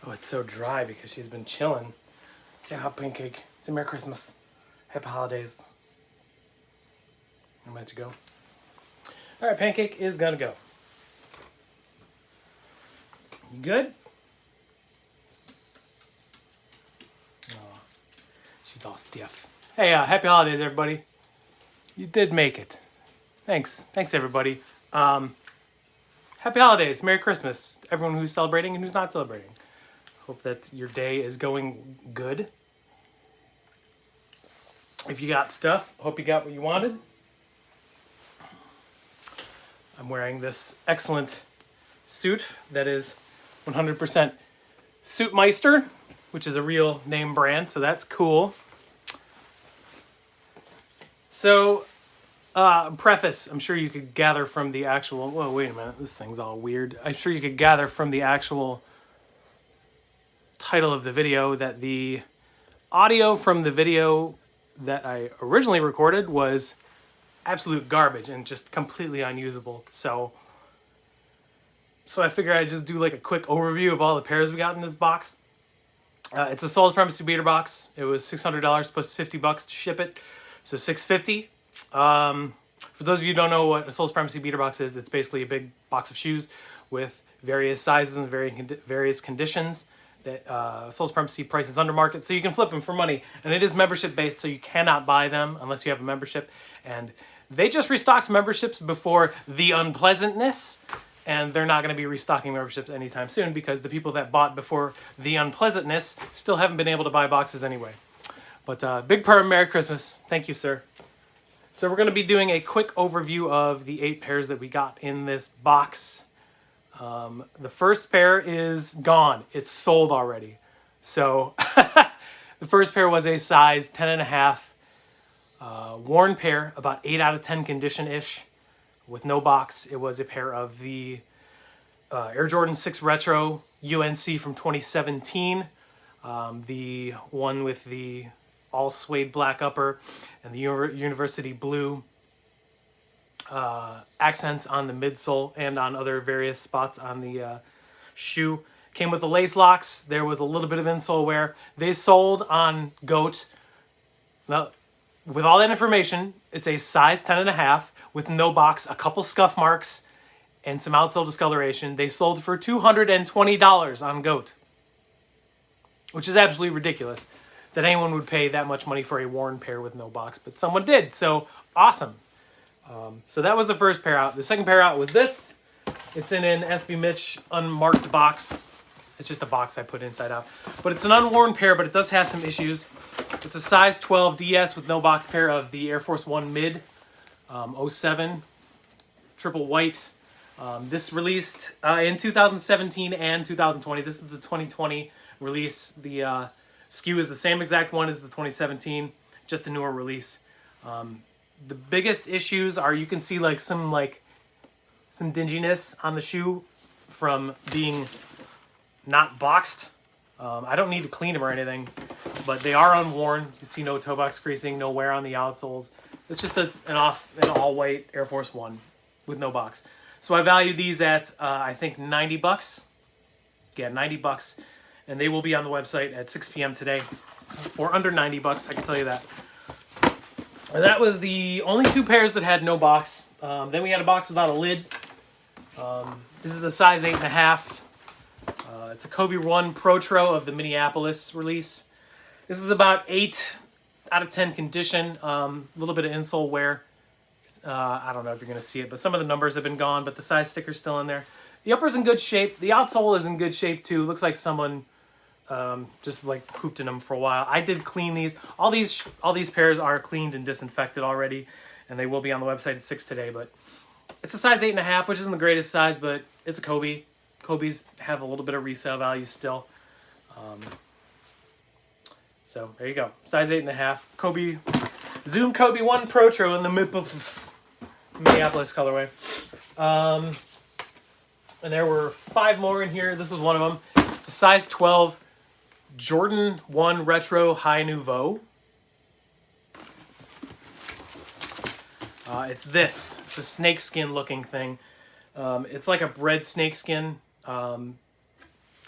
Oh, it's so dry because she's been chilling. Say hi, Pancake. Say Merry Christmas. Happy holidays. I'm about to go. All right, Pancake is gonna go. You good? Oh, she's all stiff. Hey, happy holidays, everybody. You did make it. Thanks. Thanks, everybody. Happy holidays. Merry Christmas. Everyone who's celebrating and who's not celebrating. Hope that your day is going good. If you got stuff, hope you got what you wanted. I'm wearing this excellent suit that is 100% Suitmeister, which is a real name brand, so that's cool. So, preface, I'm sure you could gather from the actual... Whoa, wait a minute, this thing's all weird. I'm sure you could gather from the actual title of the video that the audio from the video that I originally recorded was absolute garbage and just completely unusable. So I figured I'd just do like a quick overview of all the pairs we got in this box. It's a Sole Supremacy Beater Box. It was $600 plus $50 to ship it, so $650. For those of you who don't know what a Sole Supremacy Beater Box is, it's basically a big box of shoes with various sizes and various conditions that Sole Supremacy prices under market, so you can flip them for money. And it is membership based, so you cannot buy them unless you have a membership. And they just restocked memberships before the unpleasantness, and they're not going to be restocking memberships anytime soon because the people that bought before the unpleasantness still haven't been able to buy boxes anyway. But Big Perm, Merry Christmas. Thank you, sir. So we're going to be doing a quick overview of the 8 pairs that we got in this box. The first pair is gone. It's sold already. So the first pair was a size 10.5, worn pair, about 8 out of 10 condition-ish, with no box. It was a pair of the Air Jordan 6 Retro UNC from 2017, the one with the all suede black upper and the university blue accents on the midsole and on other various spots on the shoe. Came with the lace locks. There was a little bit of insole wear. They sold on GOAT. Now, with all that information, it's a size 10.5 with no box, a couple scuff marks, and some outsole discoloration. They sold for $220 on GOAT, which is absolutely ridiculous that anyone would pay that much money for a worn pair with no box, but someone did, so awesome. So that was the first pair out. The second pair out was this. It's in an SB Mitch unmarked box. It's just a box I put inside out. But it's an unworn pair, but it does have some issues. It's a size 12 DS with no box pair of the Air Force One Mid 07 triple white. This released in 2017 and 2020. This is the 2020 release. The SKU is the same exact one as the 2017, just a newer release. The biggest issues are you can see like some dinginess on the shoe from being not boxed. I don't need to clean them or anything, but they are unworn. You can see no toe box creasing, no wear on the outsoles. It's just an all white Air Force One with no box. So I value these at I think $90. Yeah, $90, and they will be on the website at 6 p.m. today for under $90. I can tell you that. And that was the only 2 pairs that had no box. Then we had a box without a lid. This is a size 8.5. It's a Kobe 1 Protro of the Minneapolis release. This is about 8 out of 10 condition. A little bit of insole wear. I don't know if you're going to see it, but some of the numbers have been gone, but the size sticker's still in there. The upper's in good shape. The outsole is in good shape too. Looks like someone just like pooped in them for a while. I did clean these. All these pairs are cleaned and disinfected already, and they will be on the website at 6 today. But it's a size 8.5, which isn't the greatest size, but it's a Kobe. Kobe's have a little bit of resale value still. So there you go. Size 8.5. Kobe, Zoom Kobe 1 Protro in the Minneapolis colorway. And there were 5 more in here. This is one of them. It's a size 12 Jordan 1 Retro High Nouveau. It's this. It's a snakeskin looking thing. It's like a red snakeskin.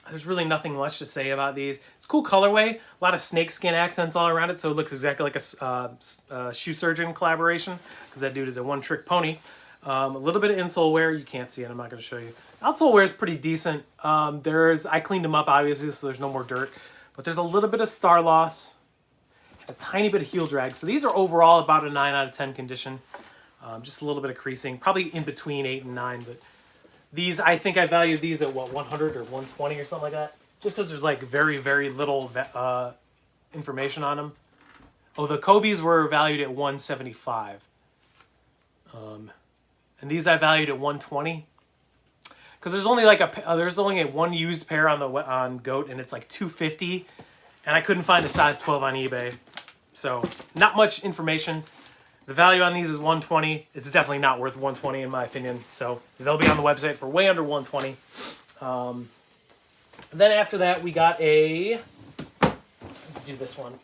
There's really nothing much to say about these. It's a cool colorway, a lot of snakeskin accents all around it, so it looks exactly like a shoe surgeon collaboration, because that dude is a one-trick pony. A little bit of insole wear. You can't see it. I'm not going to show you. Outsole wear is pretty decent. I cleaned them up, obviously, so there's no more dirt. But there's a little bit of star loss and a tiny bit of heel drag. So these are overall about a 9 out of 10 condition. Just a little bit of creasing, probably in between 8 and 9, but these, I think I valued these at, what, 100 or 120 or something like that? Just because there's, like, very, very little information on them. Oh, the Kobe's were valued at 175. And these I valued at 120. Because there's only, like, there's only one used pair on Goat, and it's, like, 250. And I couldn't find a size 12 on eBay. So, not much information. The value on these is 120. It's definitely not worth 120 in my opinion. So they'll be on the website for way under 120. Then after that, we got let's do this one.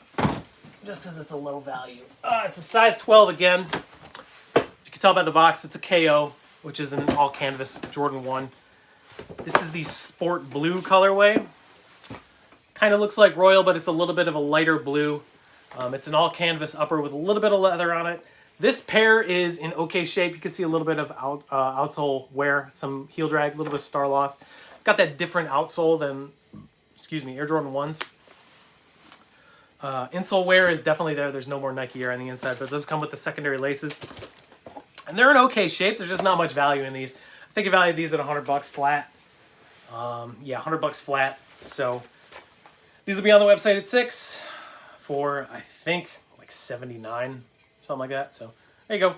Just because it's a low value. It's a size 12 again. If you can tell by the box, it's a KO, which is an all canvas Jordan 1. This is the sport blue colorway. Kind of looks like Royal, but it's a little bit of a lighter blue. It's an all canvas upper with a little bit of leather on it. This pair is in okay shape. You can see a little bit of outsole wear, some heel drag, a little bit of star loss. It's got that different outsole than, Air Jordan 1s. Insole wear is definitely there. There's no more Nike Air on the inside, but it does come with the secondary laces. And they're in okay shape. There's just not much value in these. I think I valued these at $100 flat. Yeah, $100 flat. So these will be on the website at 6 for, I think, like 79, something like that. So there you go.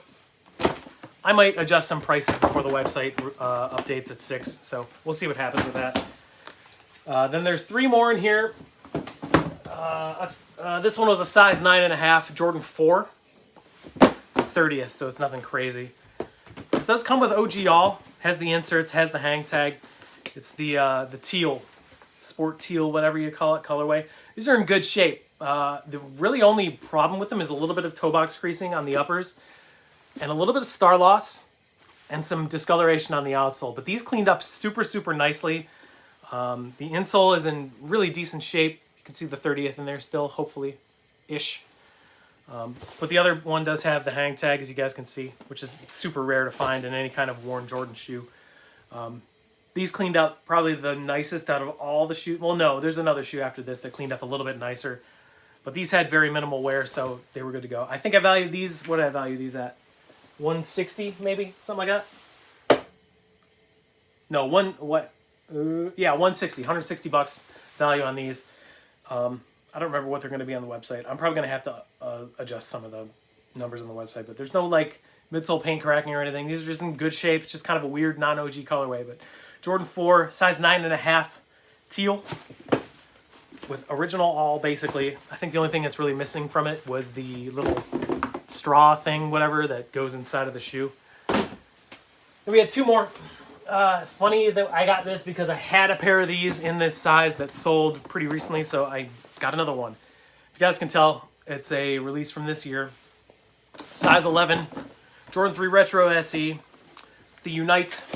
I might adjust some prices before the website updates at 6. So we'll see what happens with that. Then there's 3 more in here. This one was a size 9.5, Jordan 4. It's a 30th, so it's nothing crazy. It does come with OG All. Has the inserts, has the hang tag. It's the Teal, sport teal, whatever you call it, colorway. These are in good shape. The really only problem with them is a little bit of toe box creasing on the uppers and a little bit of star loss and some discoloration on the outsole. But these cleaned up super, super nicely. The insole is in really decent shape. You can see the 30th in there still, hopefully-ish. But the other one does have the hang tag, as you guys can see, which is super rare to find in any kind of worn Jordan shoe. These cleaned up probably the nicest out of all the shoes. Well, no, there's another shoe after this that cleaned up a little bit nicer. But these had very minimal wear, so they were good to go. I think I valued these, what did I value these at? 160 maybe? Something like that? No, yeah, 160. $160 value on these. I don't remember what they're going to be on the website. I'm probably going to have to adjust some of the numbers on the website, but there's no like midsole paint cracking or anything. These are just in good shape. It's just kind of a weird non-OG colorway, but Jordan 4, size 9.5, teal, with original all, basically. I think the only thing that's really missing from it was the little straw thing, whatever, that goes inside of the shoe. Then we had 2 more. Funny that I got this because I had a pair of these in this size that sold pretty recently, so I got another one. If you guys can tell, it's a release from this year. Size 11, Jordan 3 Retro SE. It's the Unite,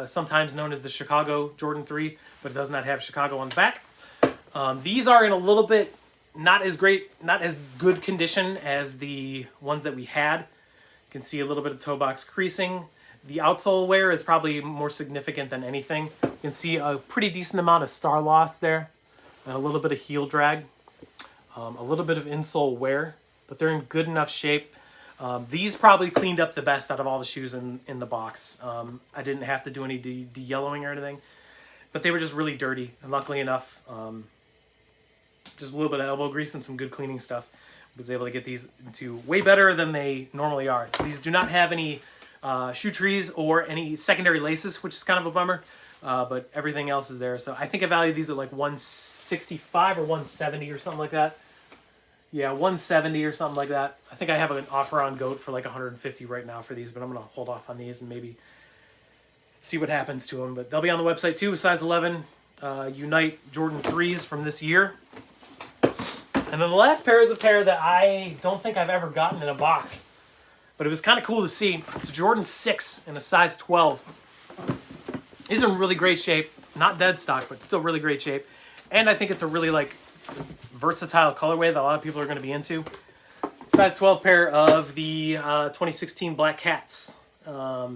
sometimes known as the Chicago Jordan 3, but it does not have Chicago on the back. These are in a little bit not as good condition as the ones that we had. You can see a little bit of toe box creasing. The outsole wear is probably more significant than anything. You can see a pretty decent amount of star loss there, and a little bit of heel drag, a little bit of insole wear, but they're in good enough shape. These probably cleaned up the best out of all the shoes in the box. I didn't have to do any de-yellowing or anything, but they were just really dirty, and luckily enough, just a little bit of elbow grease and some good cleaning stuff. I was able to get these into way better than they normally are. These do not have any shoe trees or any secondary laces, which is kind of a bummer, but everything else is there. So I think I value these at like 165 or 170 or something like that. Yeah, 170 or something like that. I think I have an offer on Goat for like 150 right now for these, but I'm going to hold off on these and maybe see what happens to them. But they'll be on the website too, size 11, Unite Jordan 3s from this year. And then the last pair is a pair that I don't think I've ever gotten in a box, but it was kind of cool to see. It's Jordan 6 in a size 12. These are in really great shape. not dead stock, but still really great shape. And I think it's a really like versatile colorway that a lot of people are going to be into. Size 12 pair of the 2016 Black Cats. A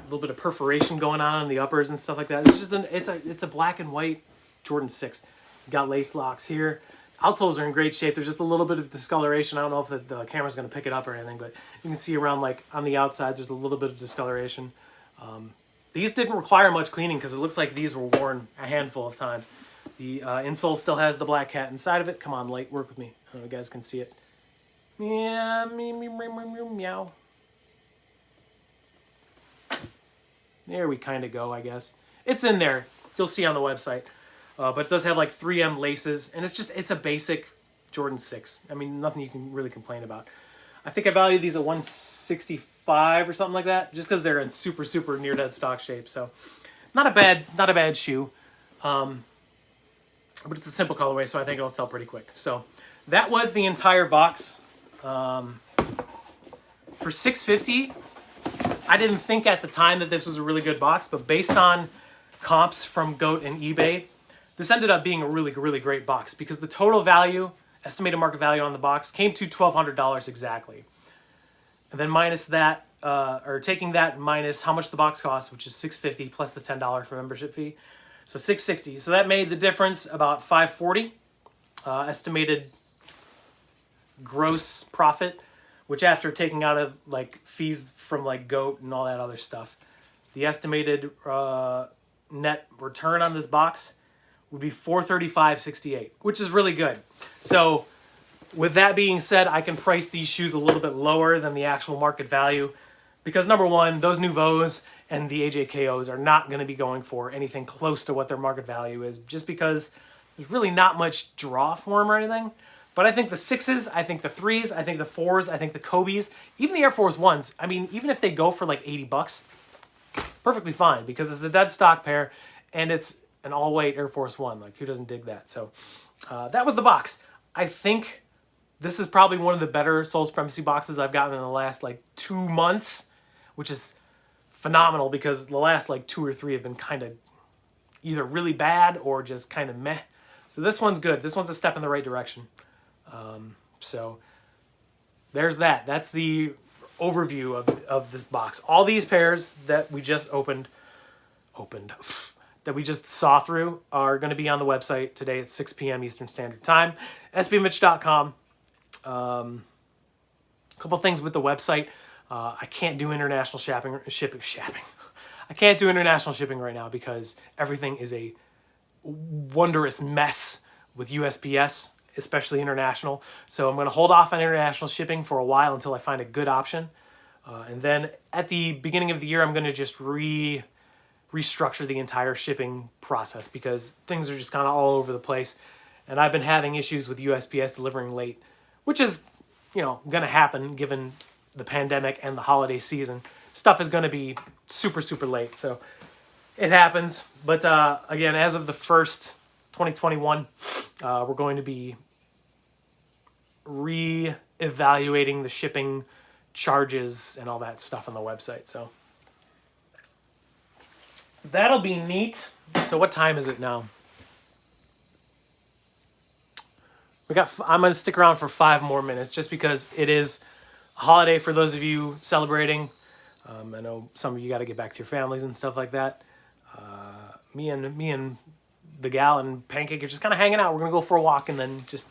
little bit of perforation going on the uppers and stuff like that. It's just it's a black and white Jordan 6. Got lace locks here. Outsoles are in great shape. There's just a little bit of discoloration. I don't know if the camera's going to pick it up or anything, but you can see around like on the outsides there's a little bit of discoloration. These didn't require much cleaning because it looks like these were worn a handful of times. The insole still has the Black Cat inside of it. Come on, light, work with me. I don't know if you guys can see it. Yeah, meow. There we kind of go, I guess. It's in there. You'll see on the website. But it does have like 3M laces, and it's a basic Jordan 6. I mean, nothing you can really complain about. I think I value these at $165 or something like that, just because they're in super, super near dead stock shape. So not a bad shoe. But it's a simple colorway, so I think it'll sell pretty quick. So that was the entire box. For $650, I didn't think at the time that this was a really good box, but based on comps from GOAT and eBay, this ended up being a really, really great box because the total value, estimated market value on the box, came to $1,200 exactly. And then minus that, or taking that minus how much the box costs, which is $650 plus the $10 for membership fee, so $660. So that made the difference about $540 estimated gross profit, which after taking out of like fees from like GOAT and all that other stuff, the estimated net return on this box would be $435.68, which is really good. So with that being said, I can price these shoes a little bit lower than the actual market value because number one, those Nouveaux and the AJKOs are not going to be going for anything close to what their market value is just because there's really not much draw for them or anything. But I think the 6s, I think the 3s, I think the 4s, I think the Kobe's, even the Air Force 1s, I mean, even if they go for like $80, perfectly fine because it's a dead stock pair and it's an all-white Air Force 1. Like, who doesn't dig that? So that was the box. I think this is probably one of the better Sole Supremacy boxes I've gotten in the last like 2 months, which is phenomenal because the last like 2 or 3 have been kind of either really bad or just kind of meh. So this one's good. This one's a step in the right direction. So there's that. That's the overview of this box. All these pairs that we just opened, that we just saw through are going to be on the website today at 6 p.m. Eastern Standard Time, sbmitch.com. A couple things with the website. I can't do international shipping. I can't do international shipping right now because everything is a wondrous mess with USPS, especially international. So I'm going to hold off on international shipping for a while until I find a good option. And then at the beginning of the year, I'm going to just restructure the entire shipping process because things are just kind of all over the place. And I've been having issues with USPS delivering late, which is, going to happen given the pandemic and the holiday season. Stuff is going to be super, super late. So it happens. But again, as of the 1st, 2021, we're going to be re-evaluating the shipping charges and all that stuff on the website. So that'll be neat. So what time is it now? I'm going to stick around for 5 more minutes just because it is a holiday for those of you celebrating. I know some of you got to get back to your families and stuff like that. Me and the gal and Pancake are just kind of hanging out. We're going to go for a walk and then just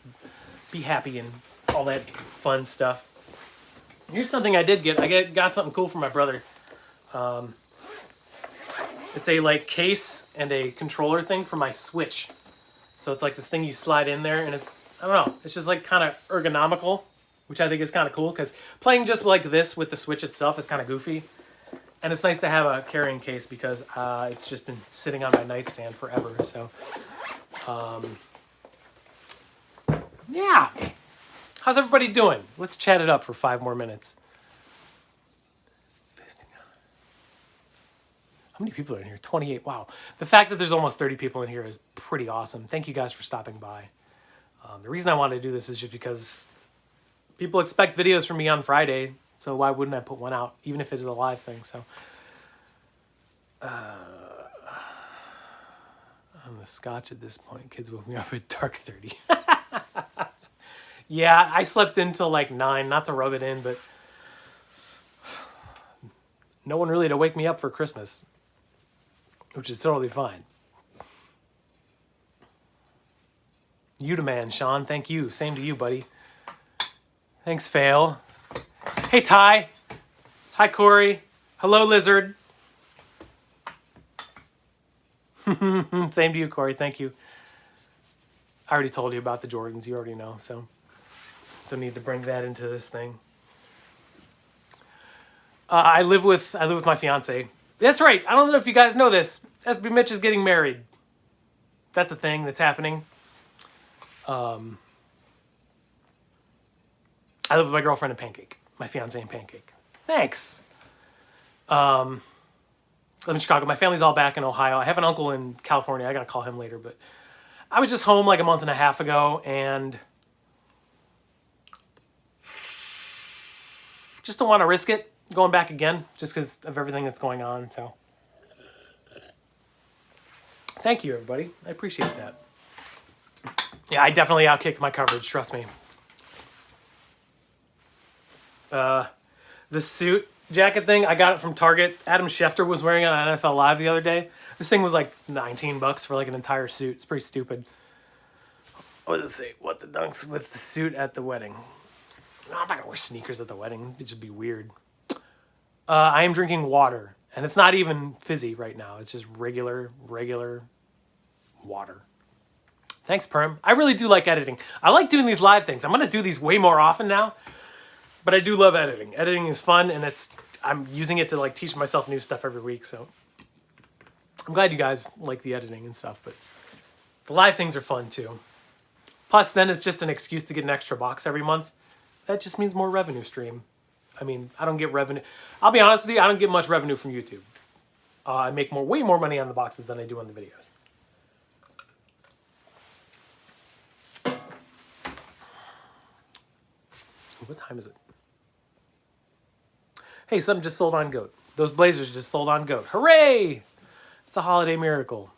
be happy and all that fun stuff. Here's something I did get. I got something cool for my brother. It's a like case and a controller thing for my Switch. So it's like this thing you slide in there and it's, I don't know, it's just like kind of ergonomical, which I think is kind of cool because playing just like this with the Switch itself is kind of goofy. And it's nice to have a carrying case because it's just been sitting on my nightstand forever. So, yeah. How's everybody doing? Let's chat it up for 5 more minutes. How many people are in here? 28. Wow. The fact that there's almost 30 people in here is pretty awesome. Thank you guys for stopping by. The reason I wanted to do this is just because people expect videos from me on Friday. So why wouldn't I put one out, even if it is a live thing? So, the scotch at this point. Kids woke me up at dark 30. Yeah, I slept in till like 9, not to rub it in, but no one really to wake me up for Christmas, which is totally fine. You the man, Sean. Thank you. Same to you, buddy. Thanks, Fail. Hey, Ty. Hi, Corey. Hello, Lizard. Same to you, Corey. Thank you. I already told you about the Jordans. You already know, so don't need to bring that into this thing. I live with my fiance. That's right. I don't know if you guys know this. SB Mitch is getting married. That's a thing that's happening. I live with my girlfriend and Pancake. My fiance and Pancake. Thanks. I live in Chicago. My family's all back in Ohio. I have an uncle in California. I gotta call him later, but I was just home like a month and a half ago and just don't want to risk it going back again just because of everything that's going on. So thank you, everybody. I appreciate that. Yeah, I definitely outkicked my coverage. Trust me. The suit jacket thing, I got it from Target. Adam Schefter was wearing it on NFL Live the other day. This thing was like $19 for like an entire suit. It's pretty stupid. What does it say? What the dunks with the suit at the wedding? No, I'm not gonna wear sneakers at the wedding. It'd just be weird. I am drinking water, and it's not even fizzy right now. It's just regular water. Thanks, Perm. I really do like editing. I like doing these live things. I'm gonna do these way more often now, but I do love editing. Editing is fun, and I'm using it to like teach myself new stuff every week. So I'm glad you guys like the editing and stuff, but the live things are fun too. Plus, then it's just an excuse to get an extra box every month. That just means more revenue stream. I mean, I don't get revenue. I'll be honest with you, I don't get much revenue from YouTube. I make way more money on the boxes than I do on the videos. What time is it? Hey, something just sold on Goat. Those blazers just sold on Goat. Hooray! It's a holiday miracle.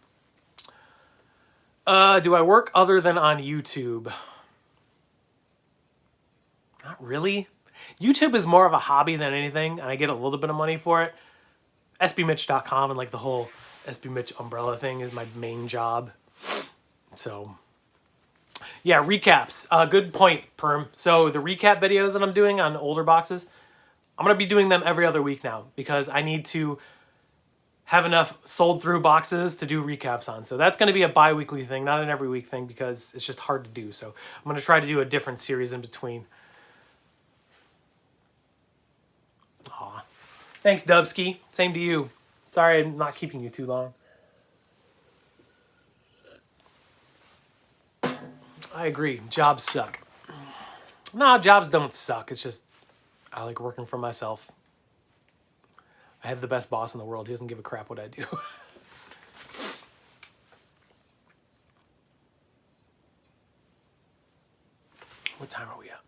Do I work other than on YouTube? Not really. YouTube is more of a hobby than anything, and I get a little bit of money for it. SBMitch.com and like the whole SB Mitch umbrella thing is my main job. So, yeah, recaps. Good point, Perm. So the recap videos that I'm doing on older boxes, I'm going to be doing them every other week now because I need to have enough sold through boxes to do recaps on. So that's going to be a bi-weekly thing, not an every week thing because it's just hard to do. So I'm going to try to do a different series in between. Aw. Thanks, Dubsky. Same to you. Sorry I'm not keeping you too long. I agree. Jobs suck. No, jobs don't suck. It's just I like working for myself. I have the best boss in the world. He doesn't give a crap what I do. What time are we at?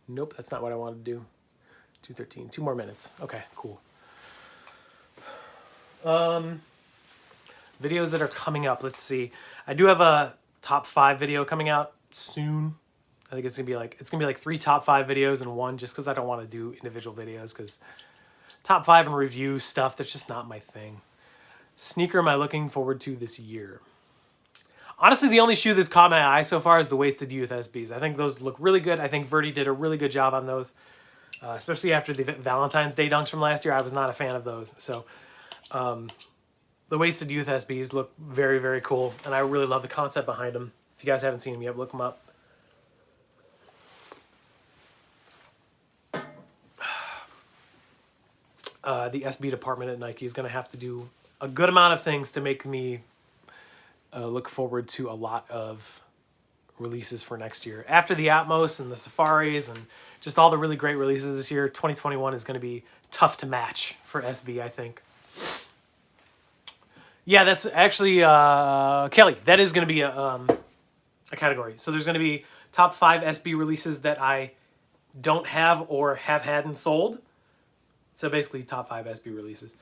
Nope, that's not what I wanted to do. 2:13. 2 more minutes. Okay, cool. Videos that are coming up. Let's see. I do have a top 5 video coming out soon. I think it's gonna be like 3 top 5 videos in one, just because I don't want to do individual videos because top 5 and review stuff, that's just not my thing. Sneaker am I looking forward to this year? Honestly, the only shoe that's caught my eye so far is the Wasted Youth SBs. I think those look really good. I think Verdi did a really good job on those, especially after the Valentine's Day dunks from last year. I was not a fan of those. So the Wasted Youth SBs look very, very cool, and I really love the concept behind them. If you guys haven't seen them yet, look them up. The SB department at Nike is going to have to do a good amount of things to make me look forward to a lot of releases for next year. After the Atmos and the Safaris and just all the really great releases this year, 2021 is going to be tough to match for SB, I think. Yeah, that's actually, Kelly, that is going to be a category. So there's going to be top 5 SB releases that I don't have or have had and sold. So basically top 5 SB releases.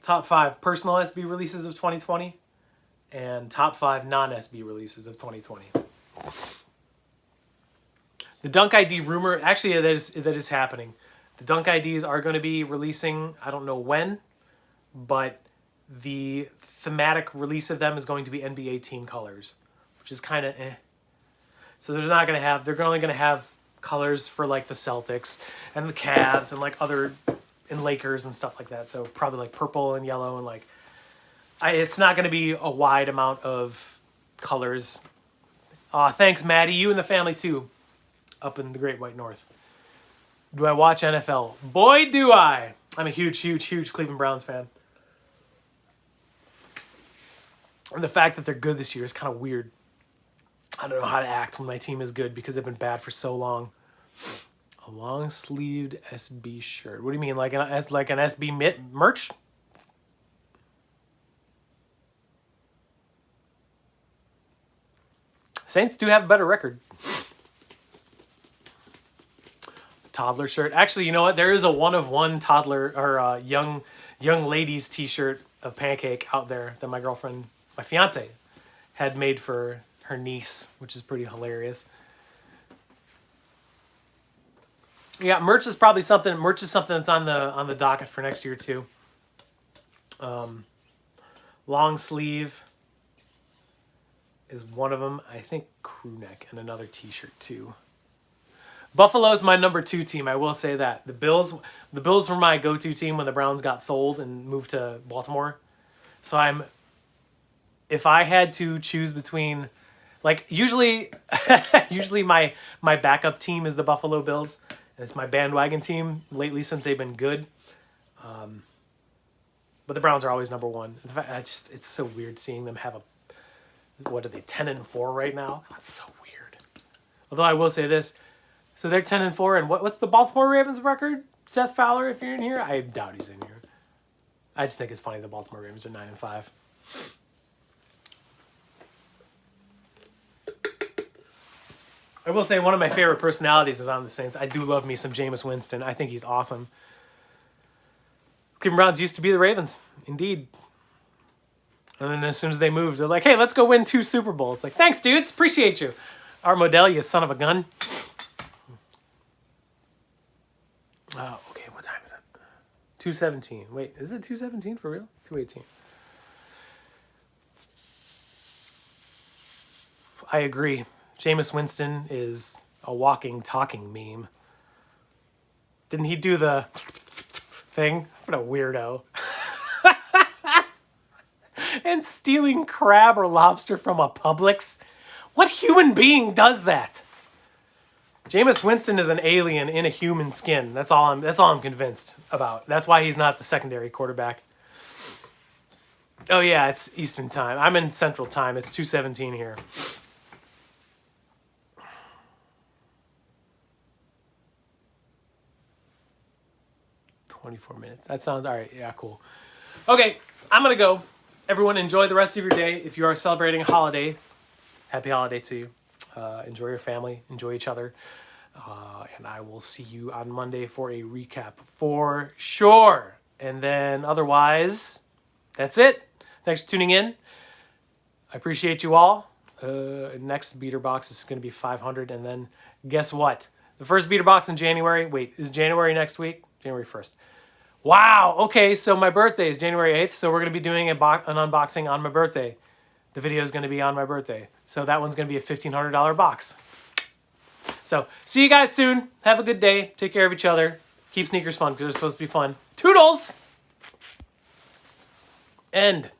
Top 5 personal SB releases of 2020. and top 5 non-SB releases of 2020. The Dunk ID rumor, actually that is happening. The Dunk IDs are going to be releasing, I don't know when, but the thematic release of them is going to be NBA team colors, which is kind of eh. So they're not going to have, they're only going to have colors for like the Celtics and the Cavs and like other, and Lakers and stuff like that. So probably like purple and yellow and like, it's not going to be a wide amount of colors. Thanks, Maddie. You and the family too, up in the Great White North. Do I watch NFL? Boy, do I. I'm a huge, huge, huge Cleveland Browns fan. And the fact that they're good this year is kind of weird. I don't know how to act when my team is good because they've been bad for so long. A long-sleeved SB shirt. What do you mean, like an SB merch? Saints do have a better record. Toddler shirt. Actually, you know what? There is a one-of-one toddler or young ladies t-shirt of Pancake out there that my girlfriend, my fiance, had made for her niece, which is pretty hilarious. Yeah, merch is probably something. Merch is something that's on the docket for next year too. Long sleeve is one of them. I think crew neck and another t-shirt too. Buffalo's my number 2 team. I will say that the Bills were my go-to team when the Browns got sold and moved to Baltimore. So if I had to choose between, like usually my backup team is the Buffalo Bills. And it's my bandwagon team lately since they've been good. But the Browns are always number 1. In fact, it's so weird seeing them have what are they, 10-4 right now? That's so weird. Although I will say this. So they're 10-4, and what's the Baltimore Ravens record? Seth Fowler, if you're in here? I doubt he's in here. I just think it's funny the Baltimore Ravens are 9-5. I will say one of my favorite personalities is on the Saints. I do love me some Jameis Winston. I think he's awesome. Cleveland Browns used to be the Ravens, indeed. And then as soon as they moved, they're like, hey, let's go win 2 Super Bowls. It's like, thanks, dudes. Appreciate you. Our Modell, you son of a gun. Oh, okay. What time is it? 2:17. Wait, is it 2:17 for real? 2:18. I agree. Jameis Winston is a walking, talking meme. Didn't he do the thing? What a weirdo. And stealing crab or lobster from a Publix? What human being does that? Jameis Winston is an alien in a human skin. That's all I'm convinced about. That's why he's not the secondary quarterback. Oh yeah, it's Eastern time. I'm in Central time. It's 2:17 here. $24 minutes. That sounds all right. Yeah, cool. Okay, I'm gonna go. Everyone, enjoy the rest of your day. If you are celebrating a holiday, happy holiday to you. Enjoy your family. Enjoy each other. And I will see you on Monday for a recap for sure. And then otherwise, that's it. Thanks for tuning in. I appreciate you all. Next beater box is going to be 500. And then guess what? The first beater box in January. Wait, is January next week? January 1st. Wow. Okay, so my birthday is January 8th. So we're going to be doing an unboxing on my birthday. The video is going to be on my birthday. So that one's going to be a $1,500 box. So see you guys soon. Have a good day. Take care of each other. Keep sneakers fun because they're supposed to be fun. Toodles! End.